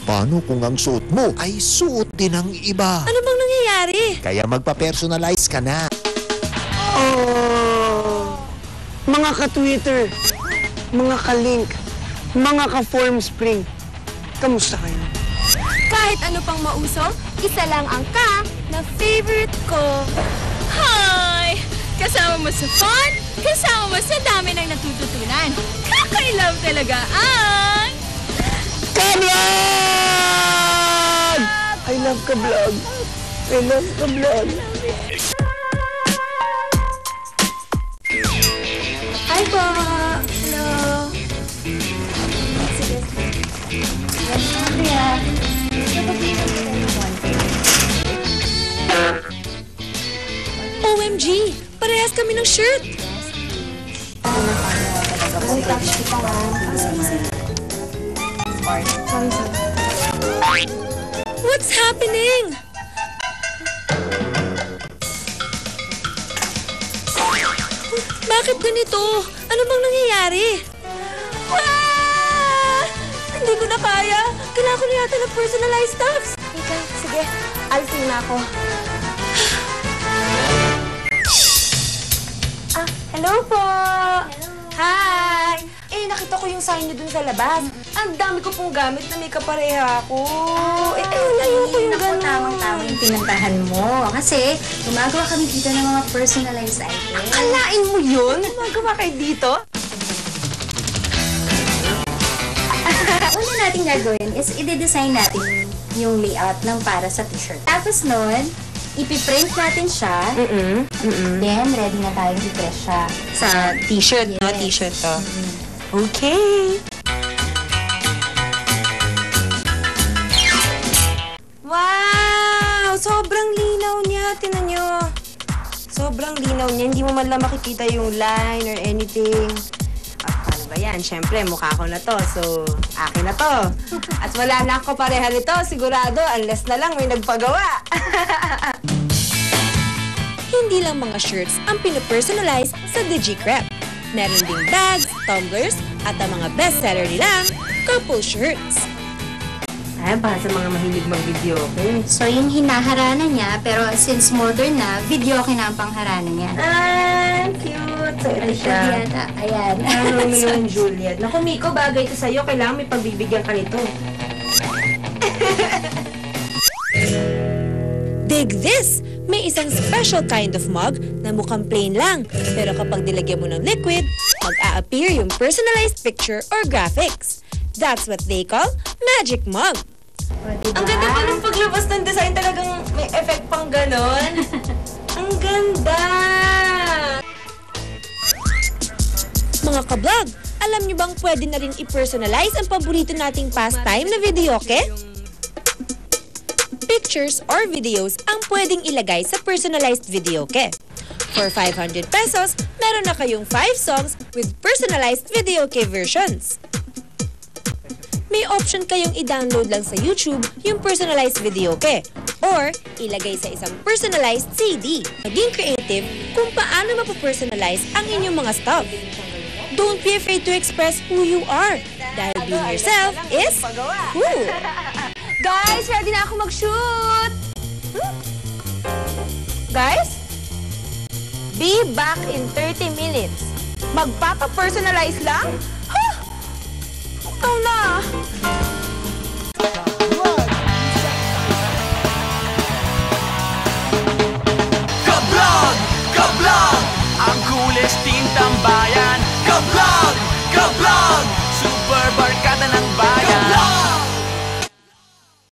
Paano kung ang suot mo ay suot din ng iba? Ano bang nangyayari? Kaya magpa-personalize ka na. Oh, mga ka-Twitter, mga ka-link, mga ka-form spring, kamusta kayo? Kahit ano pang mauso, isa lang ang na favorite ko. Hi! Kasama mo sa fun, kasama mo sa dami ng natututunan. Kaka-love talaga ang... Ka-vlog! I love ka-vlog. I love ka-vlog. Hi po! Hello! Sige. Andrea, OMG! Parehas kami ng shirt! What's happening? Bakit ganito? Ano bang nangyayari? Ah! Hindi ko na kaya. Kailangan ko na yata ng personalized stuffs. Ika, sige. Alisin na ako. Hello po! Hello. Hi! Nakita ko yung sign niyo dun sa labas. Ang dami ko pong gamit na may kapareha ako. Ayoko yung gano'n. Tamang-tama yung pinuntahan mo. Kasi gumagawa kami dito ng mga personalized items. Akalain mo yun? Magawa kayo dito? Una natin gagawin is i-design natin yung layout ng para sa t-shirt. Tapos nun, ipiprint natin siya. Then, ready na tayong i-press siya. Sa t-shirt, no? Yes. T-shirt to. Okay. Wow! Sobrang linaw niya. Tingnan nyo. Sobrang linaw niya. Hindi mo man lang makikita yung line or anything. At paano ba yan? Siyempre, mukha ko na to. So, akin na to. At wala na ako pareha nito. Sigurado, unless na lang may nagpagawa. Hindi lang mga shirts ang pinapersonalize sa DigiCrep. Meron ding bags, tumblers, at ang mga bestseller nilang couple shirts. Ay, baka sa mga mahilig mag-video, okay? So, yung hinaharana niya, pero since modern na, video okay na ang pangharana niya. Ah, cute! So, ito siya. Ayan. Romeo and Juliet. Naku, Miko, bagay ito sa'yo. Kailangan may pagbibigyan ka nito. Dig this! May isang special kind of mug na mukhang plain lang. Pero kapag nilagyan mo ng liquid, mag-a-appear yung personalized picture or graphics. That's what they call magic mug. Diba? Ang ganda pa ng paglabas ng design, talagang may effect pang ganon. Ang ganda! Mga kablog, alam niyo bang pwede na rin i-personalize ang paborito nating pastime na videoke? Pictures or videos ang pwedeng ilagay sa personalized videoke. For 500 pesos, meron na kayong 5 songs with personalized videoke versions. May option kayong i-download lang sa YouTube yung personalized videoke or ilagay sa isang personalized CD. Maging creative kung paano mapapersonalize ang inyong mga stuff. Don't be afraid to express who you are dahil being yourself is cool. Guys, ready na ako mag-shoot! Guys, be back in 30 minutes. Magpapa-personalize lang